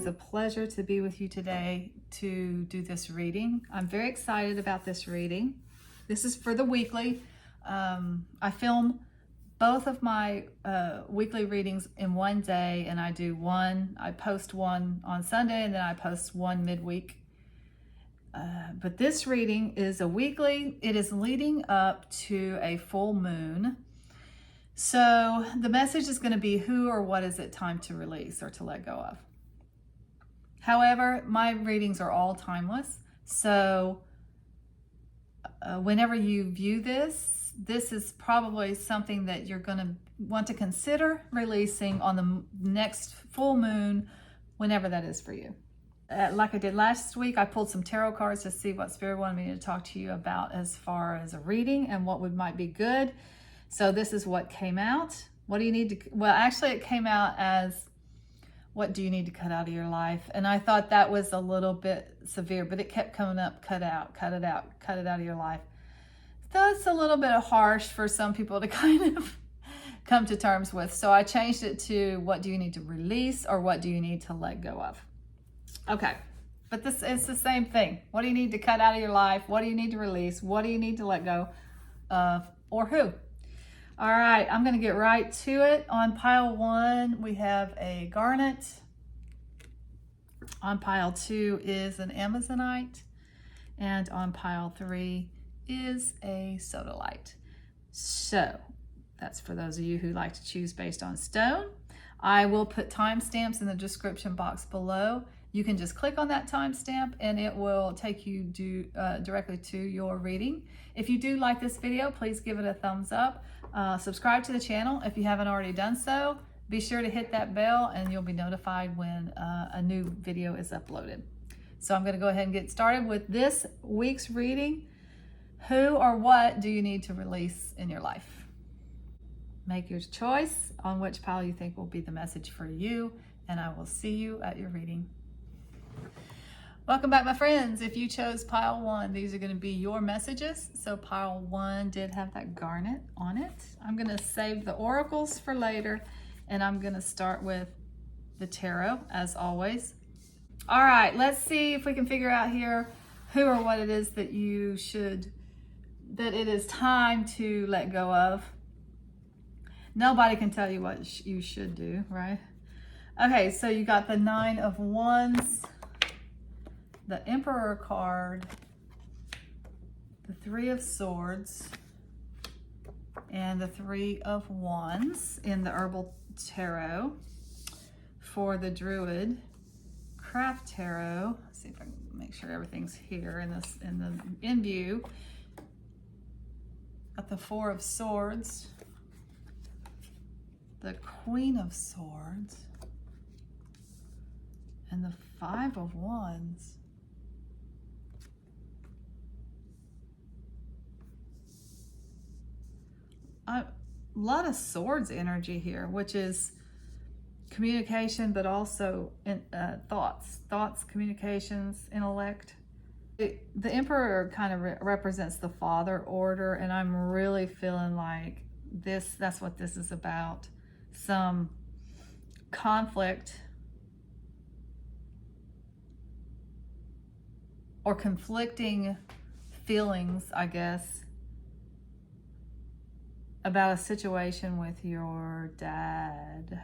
is a pleasure to be with you today to do this reading. I'm very excited about this reading. This is for the weekly. I film both of my weekly readings in one day, and I post one on Sunday, and then I post one midweek. But this reading is a weekly. It is leading up to a full moon. So the message is going to be who or what is it time to release or to let go of. However, my readings are all timeless. So whenever you view this is probably something that you're going to want to consider releasing on the next full moon, whenever that is for you. Like I did last week, I pulled some tarot cards to see what Spirit wanted me to talk to you about as far as a reading and what might be good. So this is what came out. What do you need to, well, actually it came out as, what do you need to cut out of your life? And I thought that was a little bit severe, but it kept coming up, cut it out, cut it out of your life. That's a little bit harsh for some people to kind of come to terms with. So I changed it to, what do you need to release, or what do you need to let go of? Okay, but it's the same thing. What do you need to cut out of your life? What do you need to release? What do you need to let go of, or who? All right, I'm going to get right to it. On pile 1, we have a Garnet. On pile 2 is an Amazonite. And on pile 3 is a Sodalite. So that's for those of you who like to choose based on stone. I will put timestamps in the description box below. You can just click on that timestamp and it will take you directly to your reading. If you do like this video, please give it a thumbs up. Subscribe to the channel if you haven't already done so. Be sure to hit that bell and you'll be notified when a new video is uploaded. So I'm going to go ahead and get started with this week's reading. Who or what do you need to release in your life? Make your choice on which pile you think will be the message for you, and I will see you at your reading. Welcome back, my friends. If you chose pile 1, these are going to be your messages. So pile 1 did have that Garnet on it. I'm going to save the oracles for later, and I'm going to start with the tarot as always. All right, let's see if we can figure out here who or what it is that it is time to let go of. Nobody can tell you what you should do, right? Okay, so you got the 9 of Wands, the Emperor card, the 3 of Swords, and the 3 of Wands in the Herbal Tarot. For the Druid Craft Tarot, let's see if I can make sure everything's here in view. Got the 4 of Swords, the Queen of Swords, and the 5 of Wands. A lot of swords energy here, which is communication, but also thoughts, communications, intellect. The Emperor kind of represents the father order, and I'm really feeling like that's what this is about. Some conflict or conflicting feelings, I guess, about a situation with your dad.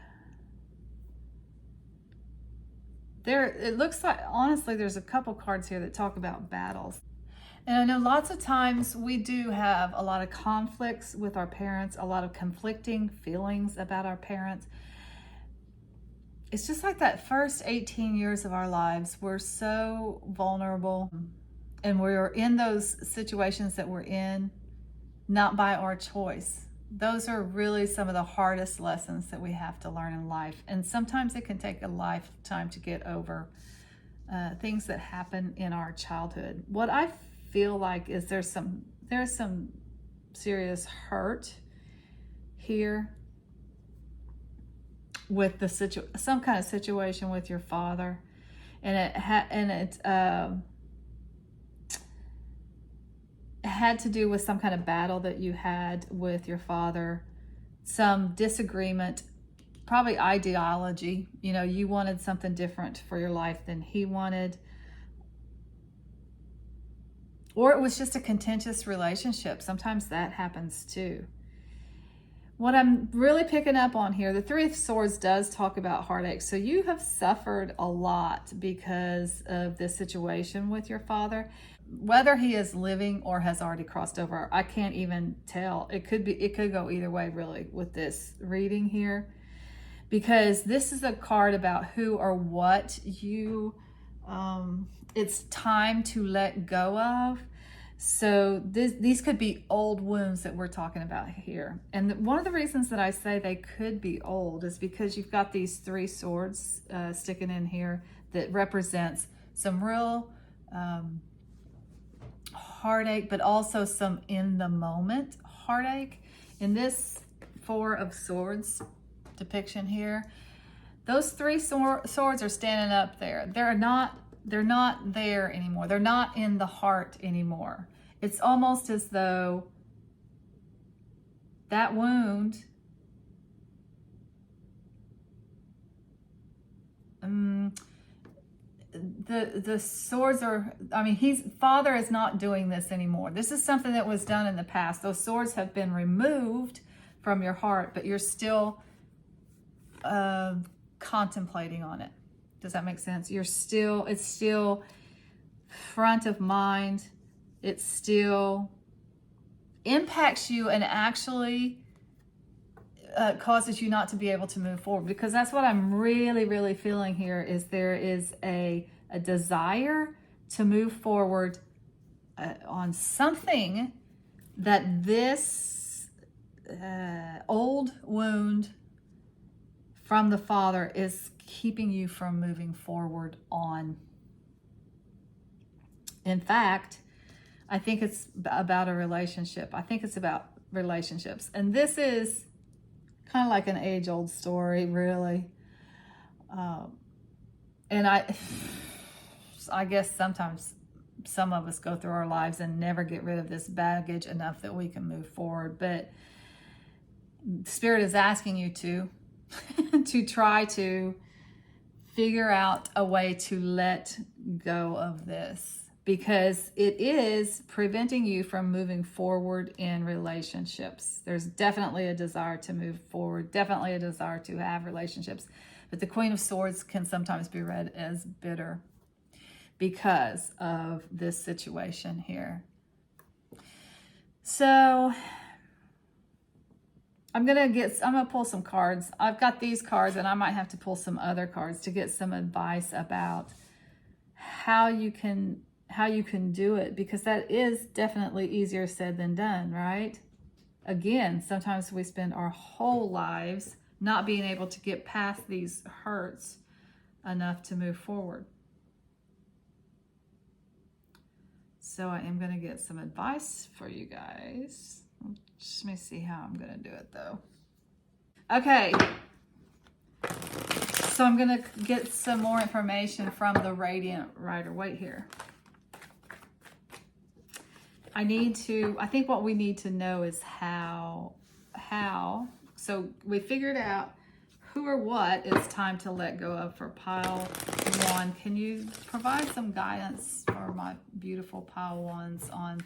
It looks like, honestly, there's a couple cards here that talk about battles. And I know lots of times we do have a lot of conflicts with our parents, a lot of conflicting feelings about our parents. It's just like that first 18 years of our lives, we're so vulnerable, and we're in those situations that we're in, not by our choice. Those are really some of the hardest lessons that we have to learn in life. And sometimes it can take a lifetime to get over things that happen in our childhood. What I feel like is there's some serious hurt here with some kind of situation with your father, and it had to do with some kind of battle that you had with your father, some disagreement probably ideology. You know, you wanted something different for your life than he wanted. Or it was just a contentious relationship. Sometimes that happens too. What I'm really picking up on here, the Three of Swords does talk about heartache. So you have suffered a lot because of this situation with your father. Whether he is living or has already crossed over, I can't even tell. It could go either way really with this reading here. Because this is a card about who or what you, it's time to let go of. So these could be old wounds that we're talking about here. And one of the reasons that I say they could be old is because you've got these three swords sticking in here that represents some real heartache, but also some in the moment heartache. In this Four of Swords depiction here, those three swords are standing up there. They're not there anymore. They're not in the heart anymore. It's almost as though that wound the swords are, I mean, father is not doing this anymore. This is something that was done in the past. Those swords have been removed from your heart, but you're still contemplating on it. Does that make sense? It's still front of mind. It still impacts you and actually causes you not to be able to move forward, because that's what I'm really, really feeling here. Is there is a desire to move forward on something that this old wound from the father is keeping you from moving forward on. In fact, I think it's about a relationship. I think it's about relationships. And this is kind of like an age-old story, really. And I guess sometimes some of us go through our lives and never get rid of this baggage enough that we can move forward. But Spirit is asking you to try to figure out a way to let go of this, because it is preventing you from moving forward in relationships. There's definitely a desire to move forward, definitely a desire to have relationships. But the Queen of Swords can sometimes be read as bitter because of this situation here. So I'm gonna pull some cards. I've got these cards, and I might have to pull some other cards to get some advice about how you can do it, because that is definitely easier said than done, right? Again, sometimes we spend our whole lives not being able to get past these hurts enough to move forward. So I am going to get some advice for you guys. Just let me see how I'm going to do it though. Okay. So I'm going to get some more information from the Radiant Rider Waite here. I think what we need to know is how. So we figured out who or what it's time to let go of for pile one. Can you provide some guidance for my beautiful pile ones on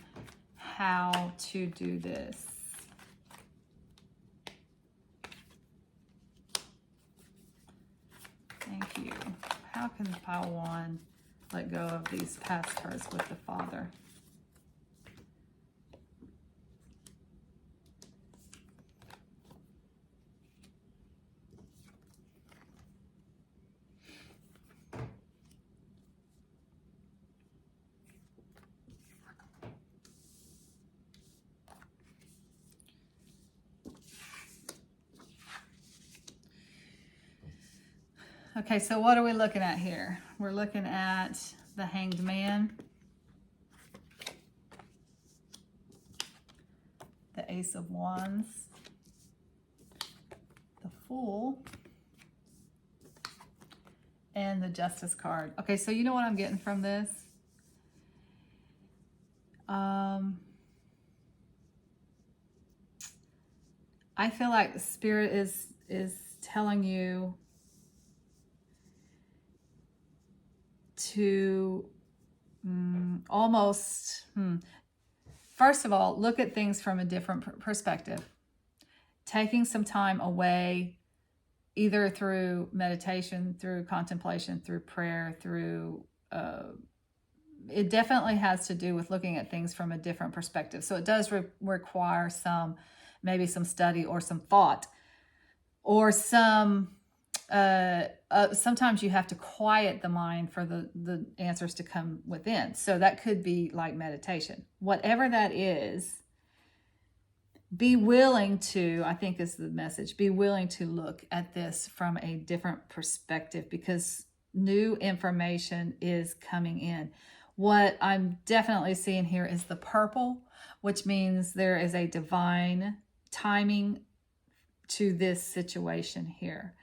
how to do this? Thank you. How can pile one let go of these past hurts with the father? Okay, so what are we looking at here? We're looking at the Hanged Man, the Ace of Wands, the Fool, and the Justice card. Okay, so you know what I'm getting from this? I feel like the Spirit is telling you to first of all, look at things from a different perspective. Taking some time away, either through meditation, through contemplation, through prayer, through it definitely has to do with looking at things from a different perspective. So it does require maybe some study or some thought, or sometimes you have to quiet the mind for the answers to come within. So that could be like meditation. Whatever that is, be willing to, I think is the message, be willing to look at this from a different perspective, because new information is coming in. What I'm definitely seeing here is the purple, which means there is a divine timing to this situation here.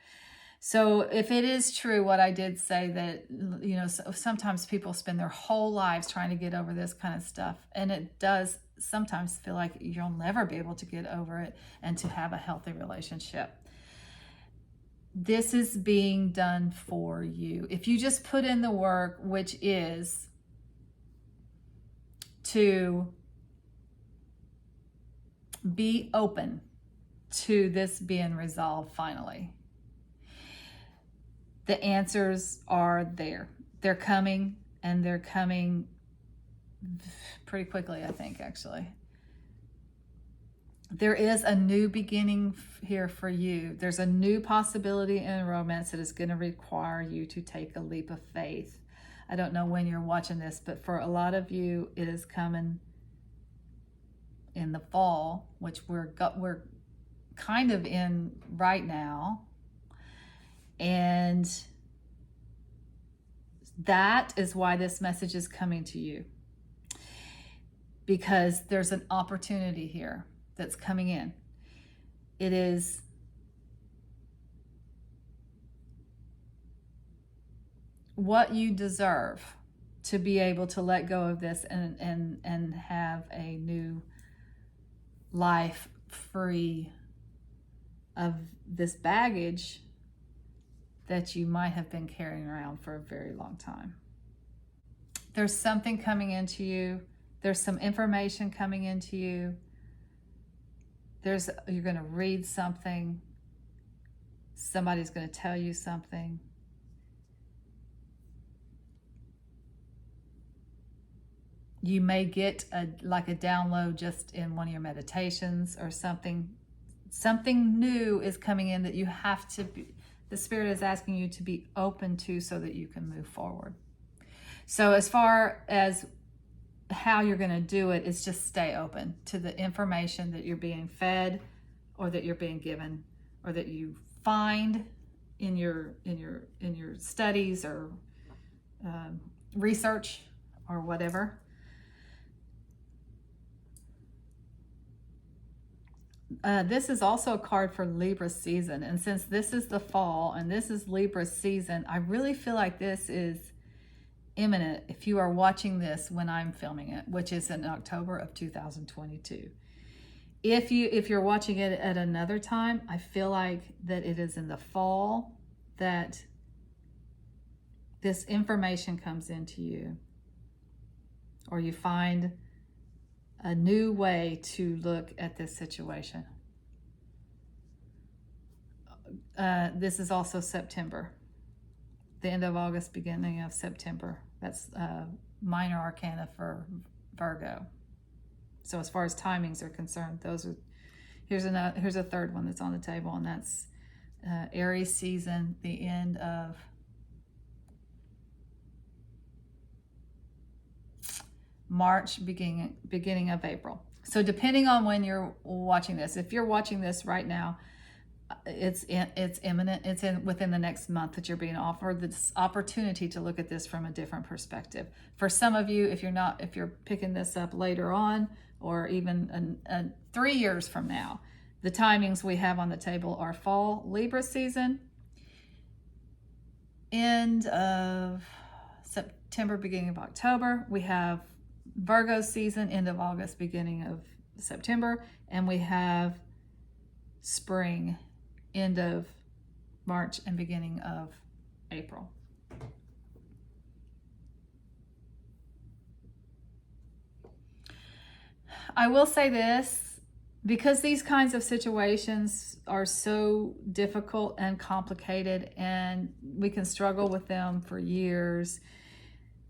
So if it is true what I did say, that, you know, sometimes people spend their whole lives trying to get over this kind of stuff, and it does sometimes feel like you'll never be able to get over it and to have a healthy relationship. This is being done for you. If you just put in the work, which is to be open to this being resolved finally. The answers are there. They're coming, and they're coming pretty quickly, I think, actually. There is a new beginning here for you. There's a new possibility in romance that is going to require you to take a leap of faith. I don't know when you're watching this, but for a lot of you, it is coming in the fall, which we're kind of in right now. And that is why this message is coming to you, because there's an opportunity here that's coming in. It is what you deserve to be able to let go of this and have a new life free of this baggage that you might have been carrying around for a very long time. There's something coming into you. There's some information coming into you. You're going to read something. Somebody's going to tell you something. You may get a download just in one of your meditations or something. Something new is coming in that you have to be, the Spirit is asking you to be open to, so that you can move forward. So as far as how you're going to do it, is just stay open to the information that you're being fed, or that you're being given, or that you find in your studies or research or whatever. This is also a card for Libra season. And since this is the fall and this is Libra season, I really feel like this is imminent if you are watching this when I'm filming it, which is in October of 2022. If you're watching it at another time, I feel like that it is in the fall that this information comes into you, or you find a new way to look at this situation. This is also September, the end of August, beginning of September. That's minor arcana for Virgo. So as far as timings are concerned, here's a third one that's on the table, and that's Aries season, the end of March, beginning of April. So depending on when you're watching this, if you're watching this right now, it's imminent. It's within the next month that you're being offered this opportunity to look at this from a different perspective. For some of you, if you're picking this up later on, or even 3 years from now, the timings we have on the table are fall Libra season, end of September, beginning of October. We have Virgo season, end of August, beginning of September, and we have spring, end of March and beginning of April. I will say this, because these kinds of situations are so difficult and complicated and we can struggle with them for years,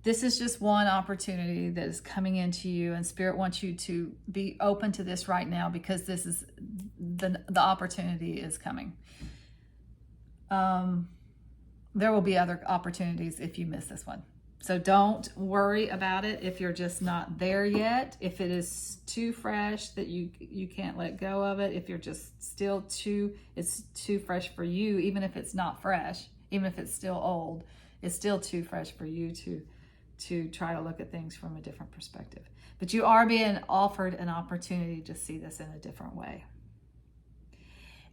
this is just one opportunity that is coming into you, and Spirit wants you to be open to this right now, because this is the opportunity is coming. There will be other opportunities if you miss this one. So don't worry about it if you're just not there yet. If it is too fresh that you can't let go of it, if you're just still it's too fresh for you, even if it's not fresh, even if it's still old, it's still too fresh for you to try to look at things from a different perspective. But you are being offered an opportunity to see this in a different way.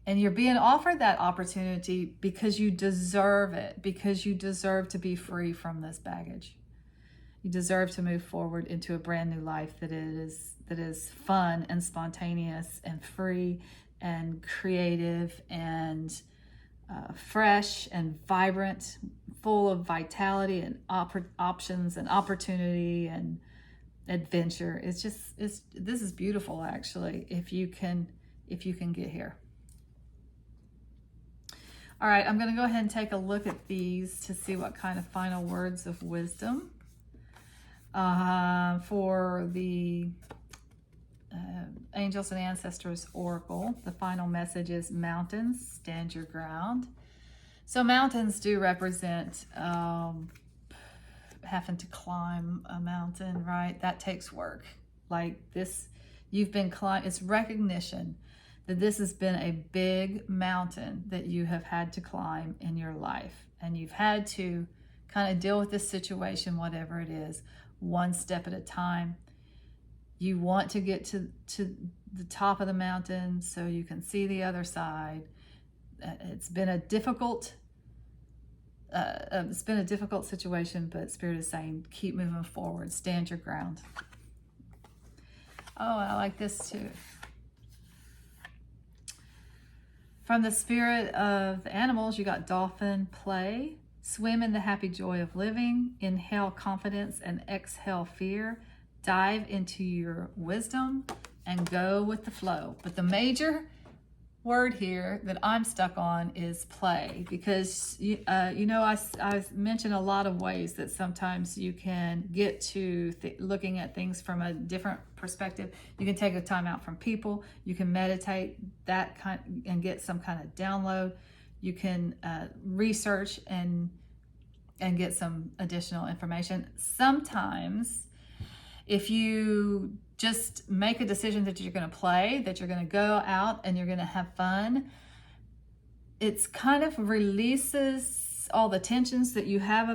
And you're being offered that opportunity because you deserve it, because you deserve to be free from this baggage. You deserve to move forward into a brand new life that is fun and spontaneous and free and creative and fresh and vibrant, full of vitality and options and opportunity and adventure. This is beautiful, actually, if you can get here. All right, I'm going to go ahead and take a look at these to see what kind of final words of wisdom for the Angels and Ancestors Oracle. The final message is mountains, stand your ground. So mountains do represent having to climb a mountain, right? That takes work. Like this, you've been climbing, it's recognition that this has been a big mountain that you have had to climb in your life. And you've had to kind of deal with this situation, whatever it is, one step at a time. You want to get to the top of the mountain so you can see the other side. It's been a difficult situation, but Spirit is saying, keep moving forward, stand your ground. Oh, I like this too. From the spirit of the animals, you got dolphin, play, swim in the happy joy of living, inhale confidence and exhale fear, dive into your wisdom and go with the flow. But the major word here that I'm stuck on is play, because I mentioned a lot of ways that sometimes you can get to looking at things from a different perspective. You can take a time out from people, you can meditate and get some kind of download, you can research and get some additional information. Sometimes if you just make a decision that you're going to play, that you're going to go out and you're going to have fun, it's kind of releases all the tensions that you have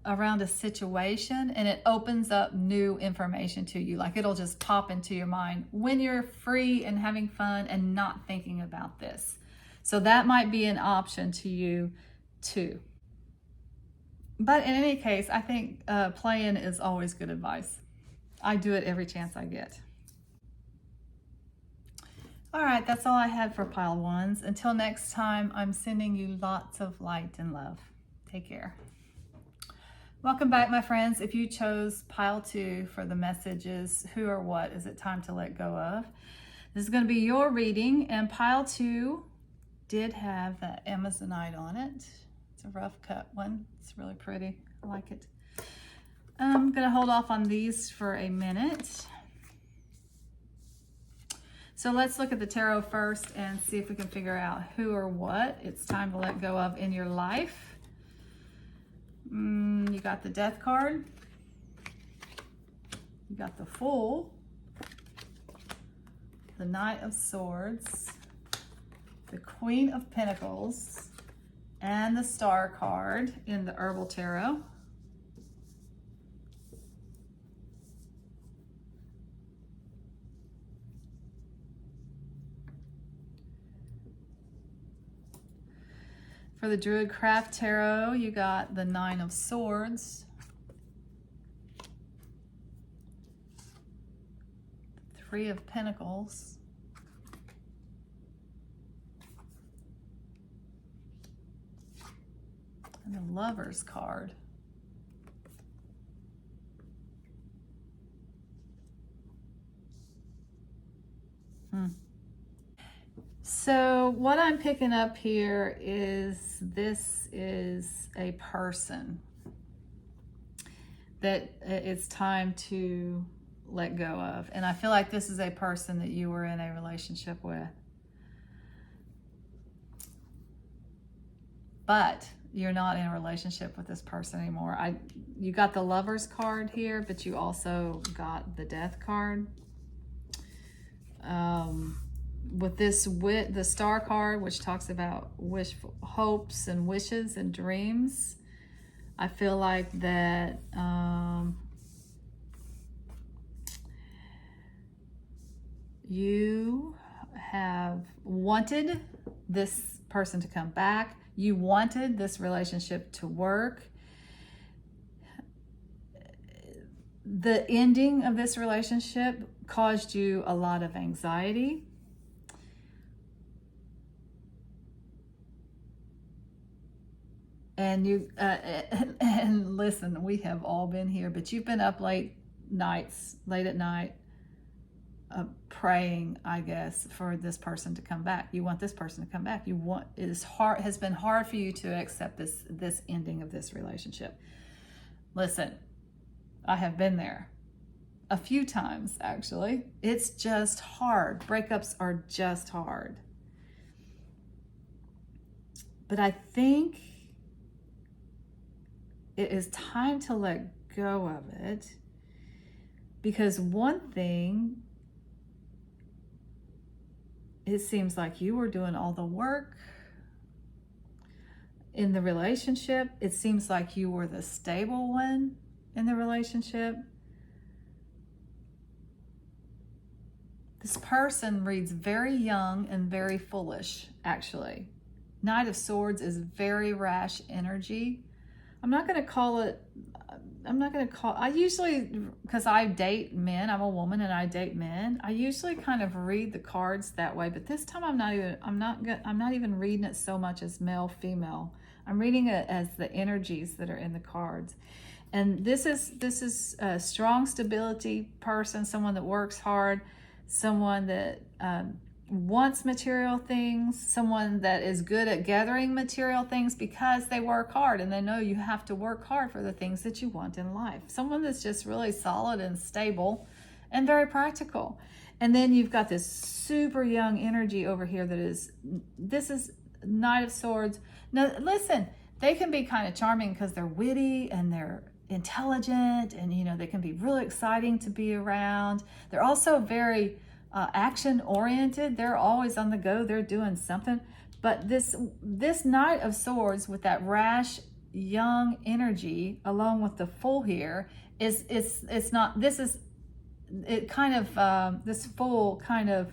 around a situation, and it opens up new information to you. Like it'll just pop into your mind when you're free and having fun and not thinking about this. So that might be an option to you too. But in any case, I think playing is always good advice. I do it every chance I get. All right, that's all I had for pile ones. Until next time, I'm sending you lots of light and love. Take care. Welcome back, my friends. If you chose pile 2 for the messages, who or what is it time to let go of? This is going to be your reading, and pile 2 did have that Amazonite on it. It's a rough cut one. It's really pretty. I like it. I'm going to hold off on these for a minute. So let's look at the tarot first and see if we can figure out who or what it's time to let go of in your life. You got the Death card. You got the Fool. The Knight of Swords. The Queen of Pentacles. And the Star card in the Herbal Tarot. For the Druid Craft Tarot, you got the Nine of Swords, Three of Pentacles, And the Lover's card. So what I'm picking up here is this is a person that it's time to let go of. And I feel like this is a person that you were in a relationship with. But you're not in a relationship with this person anymore. You got the Lover's card here, but you also got the Death card. With this, the Star card, which talks about hopes and wishes and dreams, I feel like that you have wanted this person to come back. You wanted this relationship to work. The ending of this relationship caused you a lot of anxiety. And and listen, we have all been here, but you've been up late at night, praying, I guess, for this person to come back. You want this person to come back. Has been hard for you to accept this ending of this relationship. Listen, I have been there a few times, actually. It's just hard. Breakups are just hard. But I think it is time to let go of it, because one thing, it seems like you were doing all the work in the relationship. It seems like you were the stable one in the relationship. This person reads very young and very foolish, actually. Knight of Swords is very rash energy. I usually, because I date men, I'm a woman and I date men, I usually kind of read the cards that way, but this time I'm not even reading it so much as male, female. I'm reading it as the energies that are in the cards. And this is a strong stability person, someone that works hard, someone that wants material things, someone that is good at gathering material things because they work hard and they know you have to work hard for the things that you want in life. Someone that's just really solid and stable and very practical. And then you've got this super young energy over here this is Knight of Swords. Now listen, they can be kind of charming because they're witty and they're intelligent, and they can be really exciting to be around. They're also very action oriented. They're always on the go. They're doing something. But this Knight of Swords with that rash young energy, along with the Fool here, this Fool kind of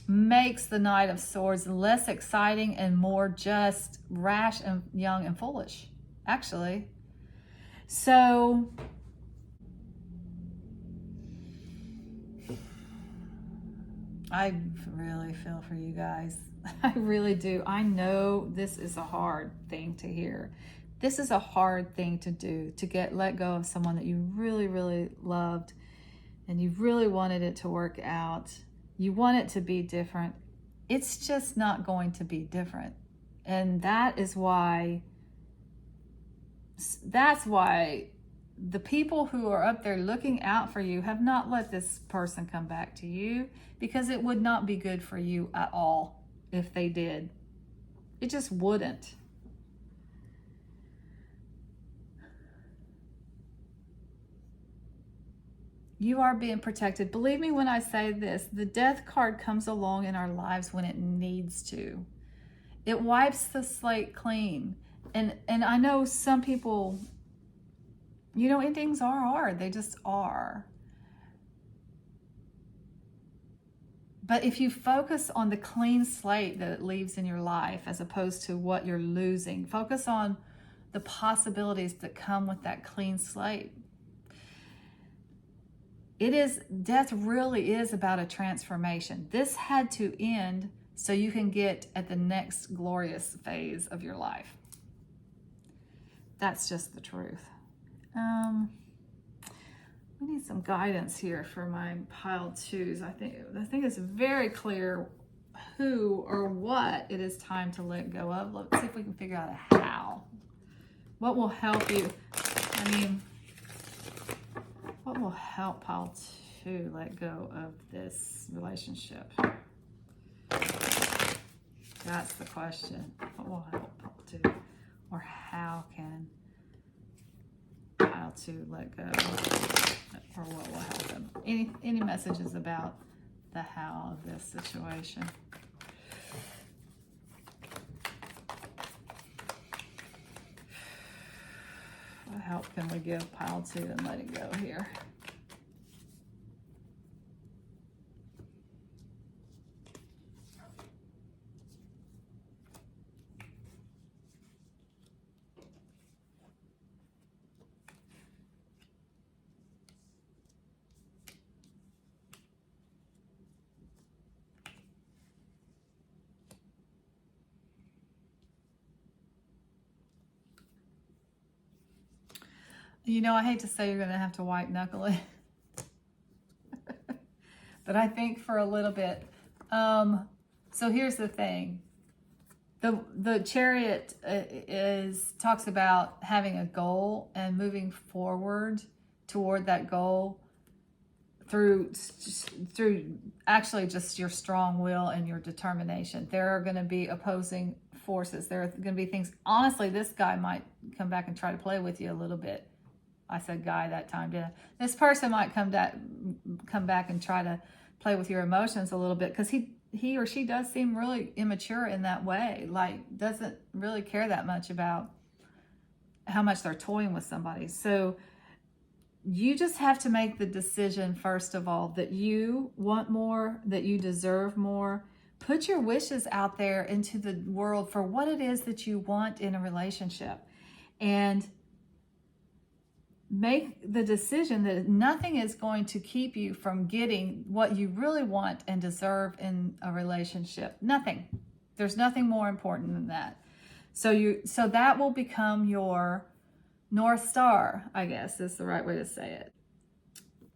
makes the Knight of Swords less exciting and more just rash and young and foolish, actually. So I really feel for you guys. I really do. I know this is a hard thing to hear. This is a hard thing to do, to let go of someone that you really, really loved and you really wanted it to work out. You want it to be different. It's just not going to be different. And that's why the people who are up there looking out for you have not let this person come back to you, because it would not be good for you at all if they did. It just wouldn't. You are being protected. Believe me when I say this, the Death card comes along in our lives when it needs to. It wipes the slate clean. And I know some people, endings are hard. They just are. But if you focus on the clean slate that it leaves in your life as opposed to what you're losing, focus on the possibilities that come with that clean slate. Death really is about a transformation. This had to end so you can get at the next glorious phase of your life. That's just the truth. We need some guidance here for my pile twos. I think it's very clear who or what it is time to let go of. Let's see if we can figure out a how. What will help you? I mean, what will help pile two let go of this relationship? That's the question. What will help pile two? Or how can pile two let go? Or what will help them? Any messages about the how of this situation? What help can we give pile two and let it go here? You know, I hate to say you're going to have to white knuckle it, but I think for a little bit. So here's the thing. The Chariot talks about having a goal and moving forward toward that goal through actually just your strong will and your determination. There are going to be opposing forces. There are going to be things. Honestly, this guy might come back and try to play with you a little bit. I said guy that time, didn't I? This person might come back and try to play with your emotions a little bit, because he or she does seem really immature in that way. Like, doesn't really care that much about how much they're toying with somebody. So you just have to make the decision, first of all, that you want more, that you deserve more. Put your wishes out there into the world for what it is that you want in a relationship. And make the decision that nothing is going to keep you from getting what you really want and deserve in a relationship. Nothing. There's nothing more important than that. So that will become your North Star, I guess is the right way to say it.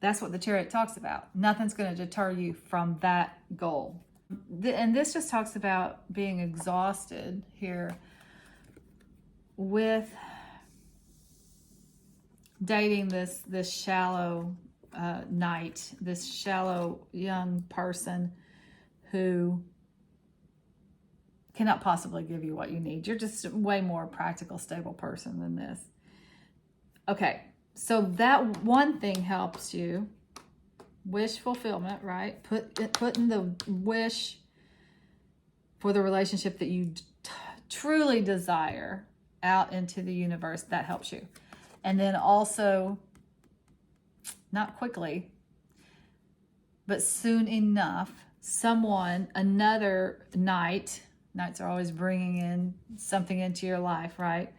That's what the Chariot talks about. Nothing's going to deter you from that goal. And this just talks about being exhausted here with dating this shallow knight, this shallow young person who cannot possibly give you what you need. You're just a way more practical, stable person than this. Okay, so that one thing helps you. Wish fulfillment, right? Putting the wish for the relationship that you truly desire out into the universe. That helps you. And then also, not quickly, but soon enough, another knights are always bringing in something into your life, right?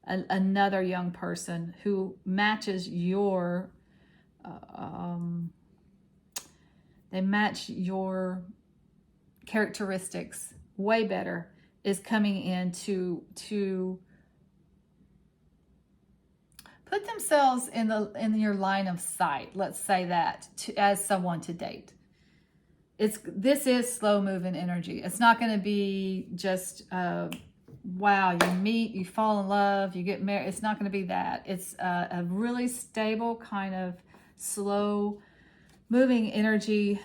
Another young person who matches your, they match your characteristics way better, is coming in to put themselves in your line of sight, let's say that, as someone to date. This is slow moving energy. It's not going to be just wow, you meet, you fall in love, you get married. It's not going to be that. It's a really stable kind of slow moving energy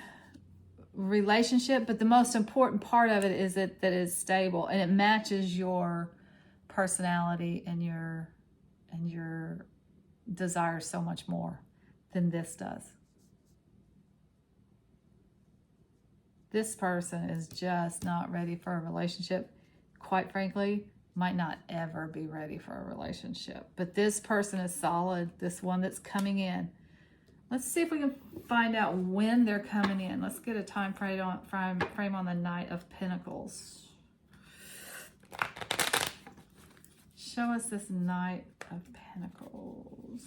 relationship. But the most important part of it is that it's stable and it matches your personality and your desires so much more than this does. This person is just not ready for a relationship. Quite frankly, might not ever be ready for a relationship. But this person is solid, this one that's coming in. Let's see if we can find out when they're coming in. Let's get a time frame on the Knight of Pentacles. Show us this Knight of Pentacles.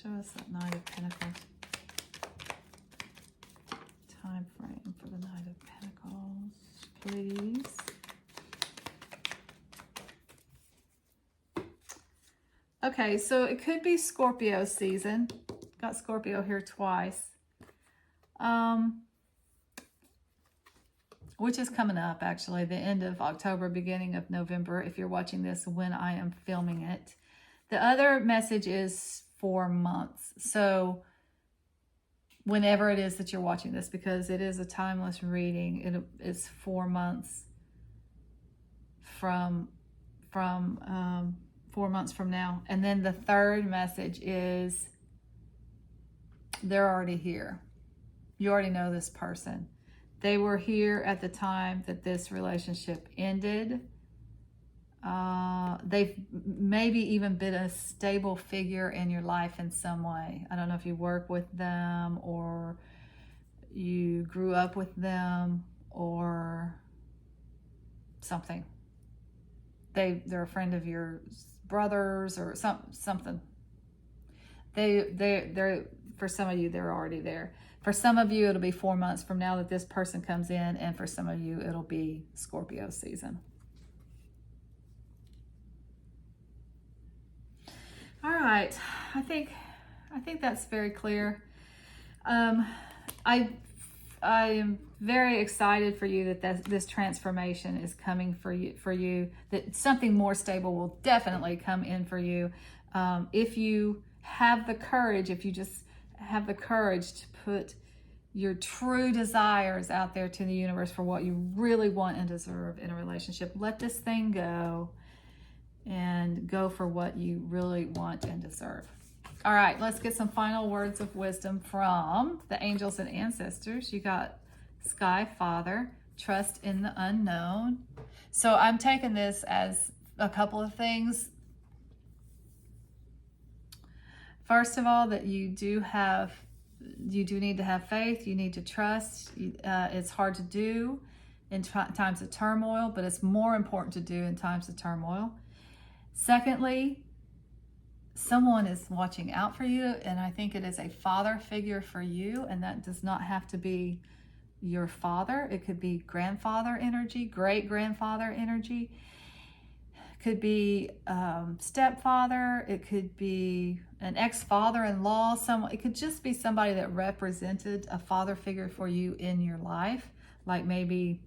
Show us that Knight of Pentacles. Time frame for the Knight of Pentacles, please. Okay, so it could be Scorpio season. Got Scorpio here twice. Which is coming up, actually, the end of October, beginning of November, if you're watching this when I am filming it. The other message is 4 months. So whenever it is that you're watching this, because it is a timeless reading, it's 4 months from 4 months from now. And then the third message is they're already here. You already know this person. They were here at the time that this relationship ended. They've maybe even been a stable figure in your life in some way. I don't know if you work with them or you grew up with them or something. They're a friend of your brothers or something. They're for some of you, they're already there. For some of you, it'll be 4 months from now that this person comes in, and for some of you, it'll be Scorpio season. All right, I think that's very clear. I am very excited for you that this transformation is coming for you. That something more stable will definitely come in for you if you have the courage. If you just have the courage to put your true desires out there to the universe for what you really want and deserve in a relationship. Let this thing go and go for what you really want and deserve. All right, let's get some final words of wisdom from the angels and ancestors. You got Sky Father, trust in the unknown. So I'm taking this as a couple of things. First of all, that you do need to have faith. You need to trust. It's hard to do in times of turmoil, but it's more important to do in times of turmoil. Secondly, someone is watching out for you, and I think it is a father figure for you, and that does not have to be your father. It could be grandfather energy, great-grandfather energy. Could be stepfather. It could be an ex-father-in-law. It could just be somebody that represented a father figure for you in your life, like maybe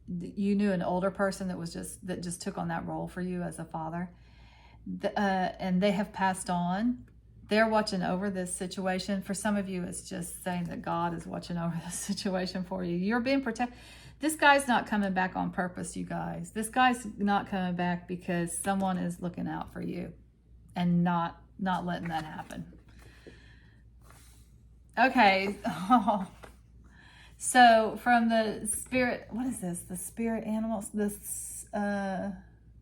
you knew an older person that just took on that role for you as a father, and they have passed on. They're watching over this situation. For some of you, it's just saying that God is watching over this situation for you. You're being protected. This guy's not coming back on purpose, you guys. This guy's not coming back because someone is looking out for you and not letting that happen. Okay. Oh. So from the spirit, what is this? The spirit animals, the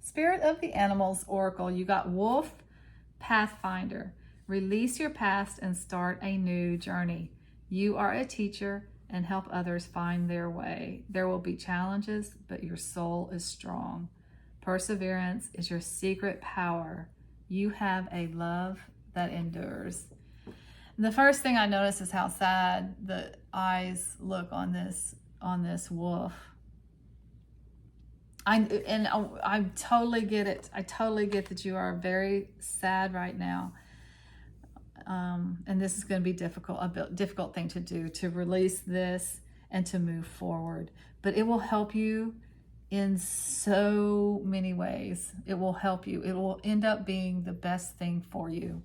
spirit of the animals oracle, you got Wolf, Pathfinder. Release your past and start a new journey. You are a teacher and help others find their way. There will be challenges, but your soul is strong. Perseverance is your secret power. You have a love that endures. And the first thing I notice is how sad the eyes look on this wolf. I totally get it. I totally get that you are very sad right now. And this is going to be a difficult thing to do, to release this and to move forward. But it will help you in so many ways. It will help you. It will end up being the best thing for you.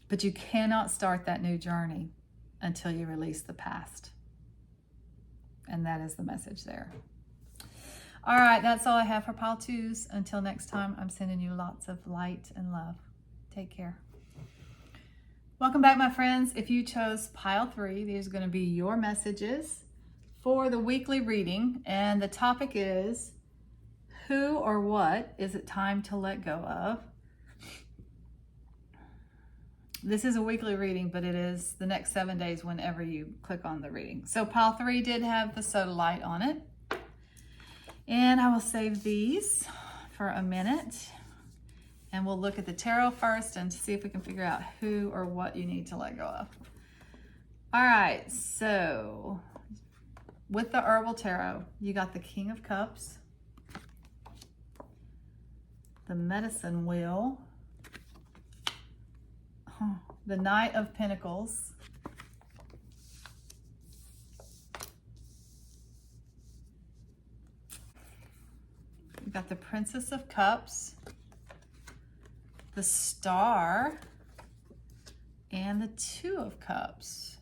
But you cannot start that new journey until you release the past. And that is the message there. All right, that's all I have for pile twos. Until next time, I'm sending you lots of light and love. Take care. Welcome back, my friends. If you chose pile 3, these are going to be your messages for the weekly reading. And the topic is, who or what is it time to let go of? This is a weekly reading, but it is the next 7 days whenever you click on the reading. So pile 3 did have the Sodalite on it. And I will save these for a minute. And we'll look at the tarot first and see if we can figure out who or what you need to let go of. All right, so with the Herbal Tarot, you got the King of Cups, the Medicine Wheel, the Knight of Pentacles, you got the Princess of Cups, the Star, and the Two of Cups.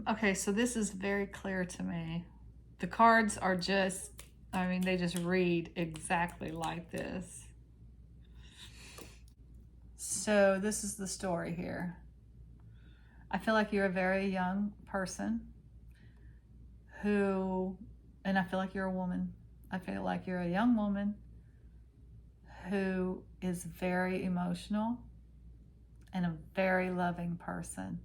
Okay, so this is very clear to me. The cards are just, I mean, they just read exactly like this. So this is the story here. I feel like you're a very young person who, and I feel like you're a woman. I feel like you're a young woman who is very emotional and a very loving person.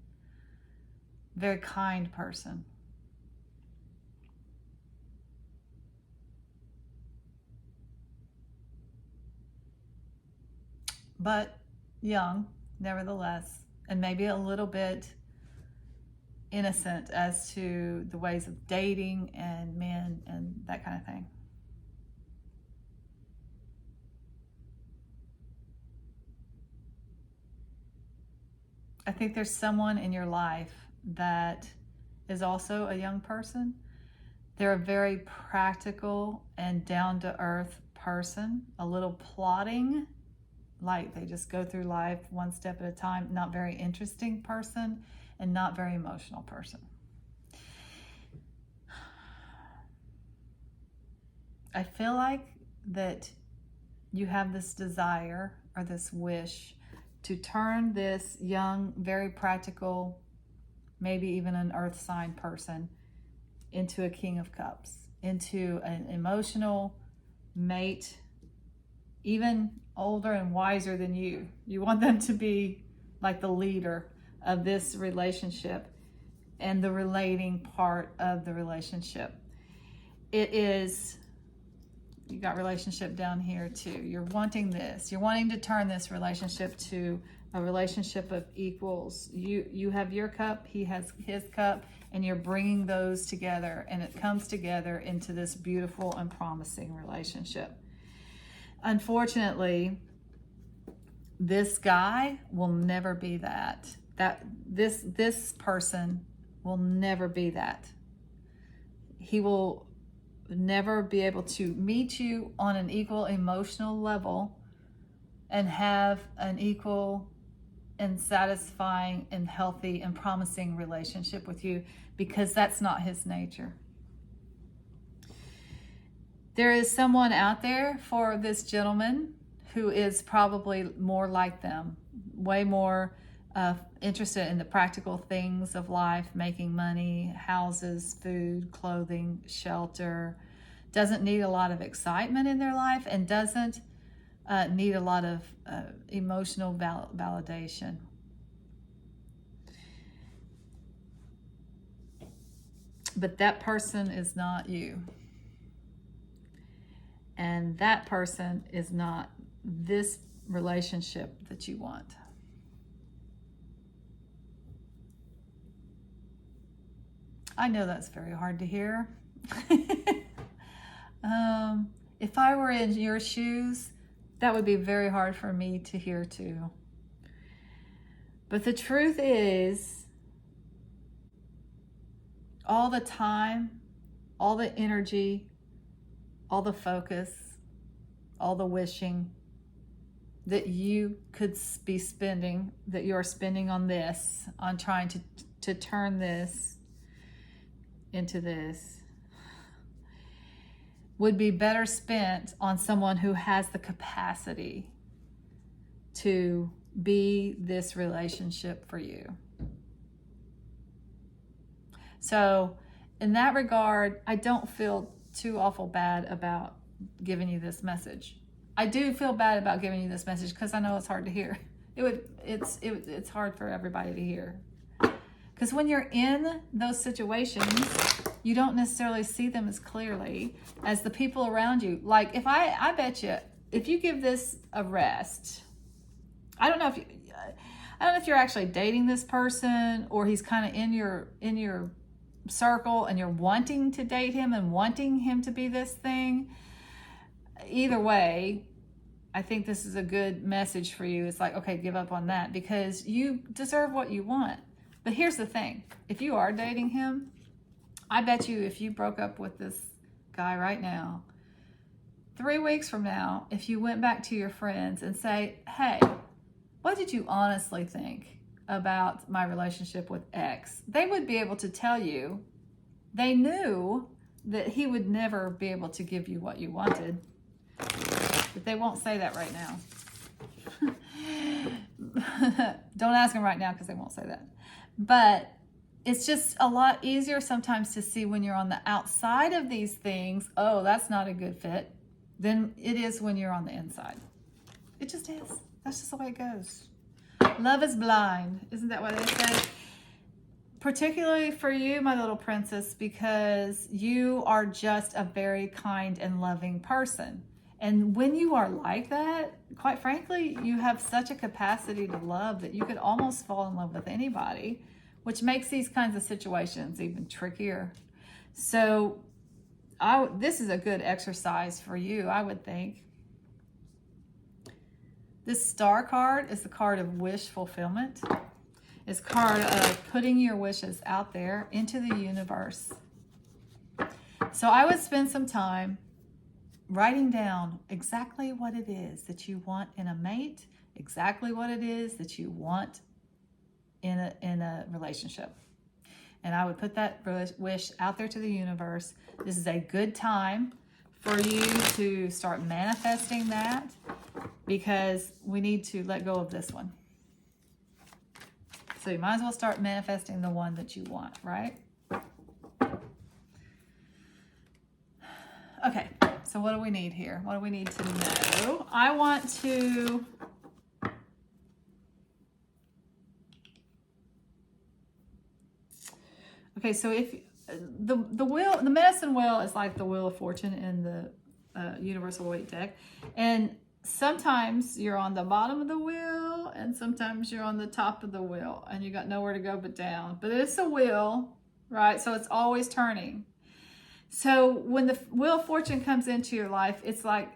Very kind person. But young, nevertheless, and maybe a little bit innocent as to the ways of dating and men and that kind of thing. I think there's someone in your life that is also a young person. They're a very practical and down-to-earth person, a little plodding, like they just go through life one step at a time, not very interesting person, and not very emotional person. I feel like that you have this desire or this wish to turn this young, very practical, maybe even an earth sign person into a King of Cups, into an emotional mate, even older and wiser than you. You want them to be like the leader of this relationship and the relating part of the relationship. It is, you got relationship down here too. You're wanting this. You're wanting to turn this relationship to a relationship of equals. You have your cup, he has his cup, and you're bringing those together, and it comes together into this beautiful and promising relationship. Unfortunately, this guy will never be that. This person will never be that. He will never be able to meet you on an equal emotional level and have an equal and satisfying and healthy and promising relationship with you, because that's not his nature. There is someone out there for this gentleman who is probably more like them, way more interested in the practical things of life, making money, houses, food, clothing, shelter, doesn't need a lot of excitement in their life, and doesn't need a lot of emotional validation. But that person is not you. And that person is not this relationship that you want. I know that's very hard to hear. If I were in your shoes, that would be very hard for me to hear too. But the truth is, all the time, all the energy, all the focus, all the wishing that you could be spending, that you're spending on this, on trying to turn this into this, would be better spent on someone who has the capacity to be this relationship for you. So in that regard, I don't feel too awful bad about giving you this message. I do feel bad about giving you this message because I know it's hard to hear. It's hard for everybody to hear. Because when you're in those situations, you don't necessarily see them as clearly as the people around you. Like I bet you, if you give this a rest, I don't know if you're actually dating this person or he's kind of in your circle and you're wanting to date him and wanting him to be this thing. Either way, I think this is a good message for you. It's like, okay, give up on that because you deserve what you want. But here's the thing. If you are dating him, I bet you if you broke up with this guy right now, 3 weeks from now, if you went back to your friends and say, hey, what did you honestly think about my relationship with X? They would be able to tell you. They knew that he would never be able to give you what you wanted. But they won't say that right now. Don't ask them right now because they won't say that. But it's just a lot easier sometimes to see when you're on the outside of these things, oh, that's not a good fit, than it is when you're on the inside. It just is. That's just the way it goes. Love is blind. Isn't that what they say? Particularly for you, my little princess, because you are just a very kind and loving person. And when you are like that, quite frankly, you have such a capacity to love that you could almost fall in love with anybody, which makes these kinds of situations even trickier. So this is a good exercise for you, I would think. This star card is the card of wish fulfillment. It's a card of putting your wishes out there into the universe. So I would spend some time writing down exactly what it is that you want in a mate, exactly what it is that you want in a relationship. And I would put that wish out there to the universe. This is a good time for you to start manifesting that because we need to let go of this one. So you might as well start manifesting the one that you want, right? Okay, so what do we need here? What do we need to know? I want to... Okay, so if the medicine wheel is like the Wheel of Fortune in the Universal Waite deck, and sometimes you're on the bottom of the wheel, and sometimes you're on the top of the wheel, and you got nowhere to go but down. But it's a wheel, right? So it's always turning. So when the Wheel of Fortune comes into your life, it's like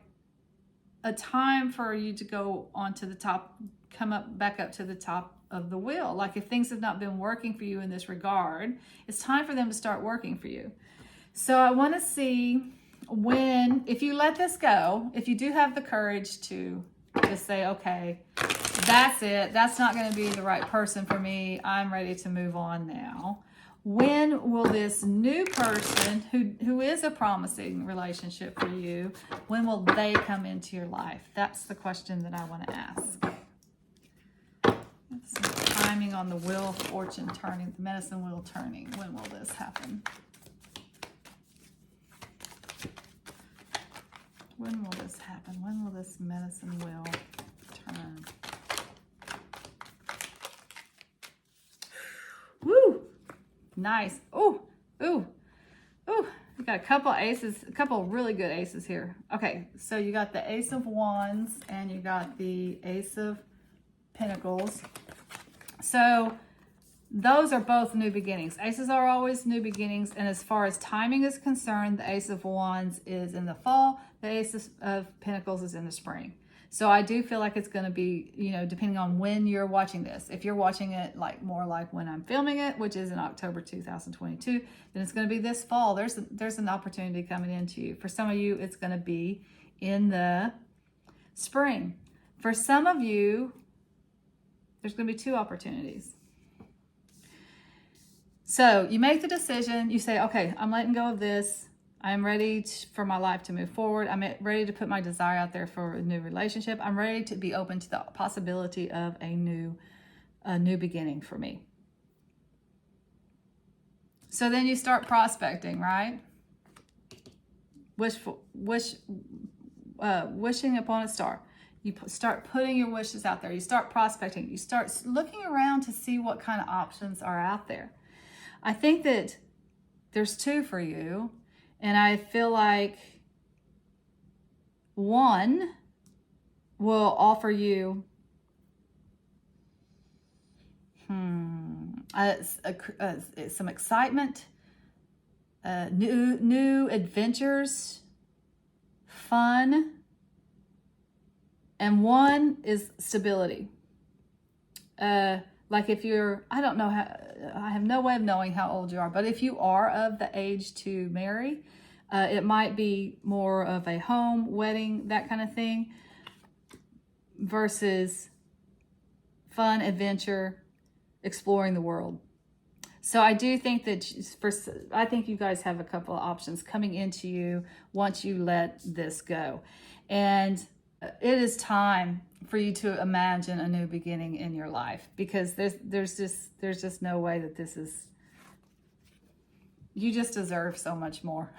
a time for you to go onto the top, back up to the top of the wheel. Like if things have not been working for you in this regard, it's time for them to start working for you. So I want to see if you let this go, if you do have the courage to just say, okay, that's it. That's not going to be the right person for me. I'm ready to move on now. When will this new person who is a promising relationship for you, when will they come into your life? That's the question that I want to ask. Some timing on the Wheel of Fortune turning, the medicine wheel turning. When will this happen? When will this happen? When will this medicine wheel turn? Woo! Nice. Ooh, ooh, ooh. You got a couple aces, a couple really good aces here. Okay, so you got the Ace of Wands and you got the Ace of Pentacles. So those are both new beginnings. Aces are always new beginnings. And as far as timing is concerned, the Ace of Wands is in the fall. The Ace of Pentacles is in the spring. So I do feel like it's going to be, depending on when you're watching this. If you're watching it more like when I'm filming it, which is in October 2022, then it's going to be this fall. There's an opportunity coming into you. For some of you, it's going to be in the spring. For some of you, there's going to be 2 opportunities. So you make the decision. You say, okay, I'm letting go of this. I'm ready for my life to move forward. I'm ready to put my desire out there for a new relationship. I'm ready to be open to the possibility of a new beginning for me. So then you start prospecting, right? Wishing upon a star. You start putting your wishes out there. You start prospecting. You start looking around to see what kind of options are out there. I think that there's two for you. And I feel like one will offer you some excitement, new adventures, fun, and one is stability. Like if you're, I don't know how, I have no way of knowing how old you are, but if you are of the age to marry, it might be more of a home, wedding, that kind of thing, versus fun, adventure, exploring the world. So I do think that I think you guys have a couple of options coming into you once you let this go. And it is time for you to imagine a new beginning in your life, because there's just no way that this is, you just deserve so much more.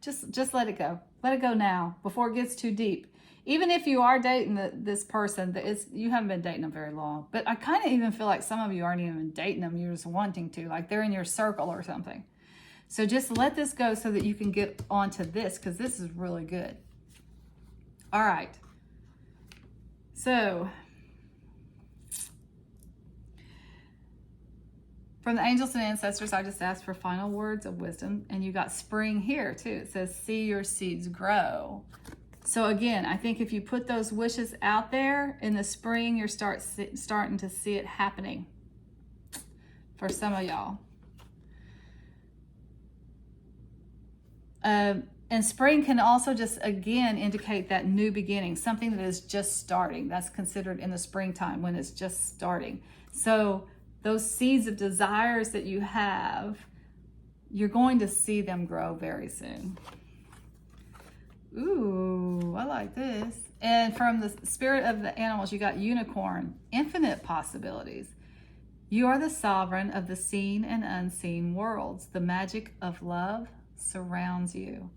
just let it go. Let it go now before it gets too deep. Even if you are dating this person, you haven't been dating them very long. But I kind of even feel like some of you aren't even dating them. You're just wanting to, like they're in your circle or something. So just let this go so that you can get onto this, because this is really good. All right. So, from the angels and ancestors, I just asked for final words of wisdom. And you got spring here too. It says, see your seeds grow. So again, I think if you put those wishes out there in the spring, you're starting to see it happening for some of y'all. And spring can also just, again, indicate that new beginning, something that is just starting. That's considered in the springtime when it's just starting. So those seeds of desires that you have, you're going to see them grow very soon. Ooh, I like this. And from the spirit of the animals, you got unicorn, infinite possibilities. You are the sovereign of the seen and unseen worlds. The magic of love surrounds you.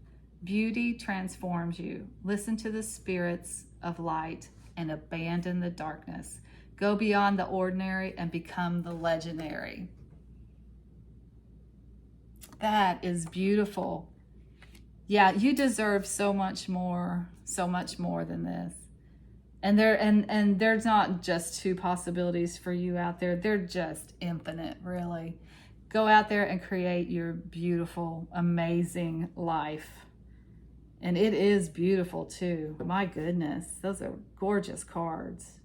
Beauty transforms you. Listen to the spirits of light and abandon the darkness. Go beyond the ordinary and become the legendary. That is beautiful. Yeah, you deserve so much more than this. And there's not just two possibilities for you out there. They're just infinite, really. Go out there and create your beautiful, amazing life. And it is beautiful too. My goodness, those are gorgeous cards.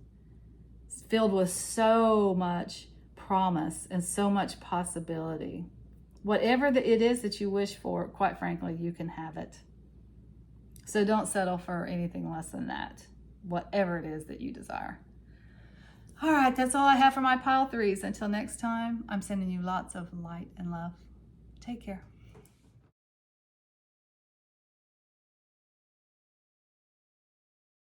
It's filled with so much promise and so much possibility. Whatever it is that you wish for, quite frankly, you can have it. So don't settle for anything less than that, whatever it is that you desire. All right, that's all I have for my pile threes. Until next time, I'm sending you lots of light and love. Take care.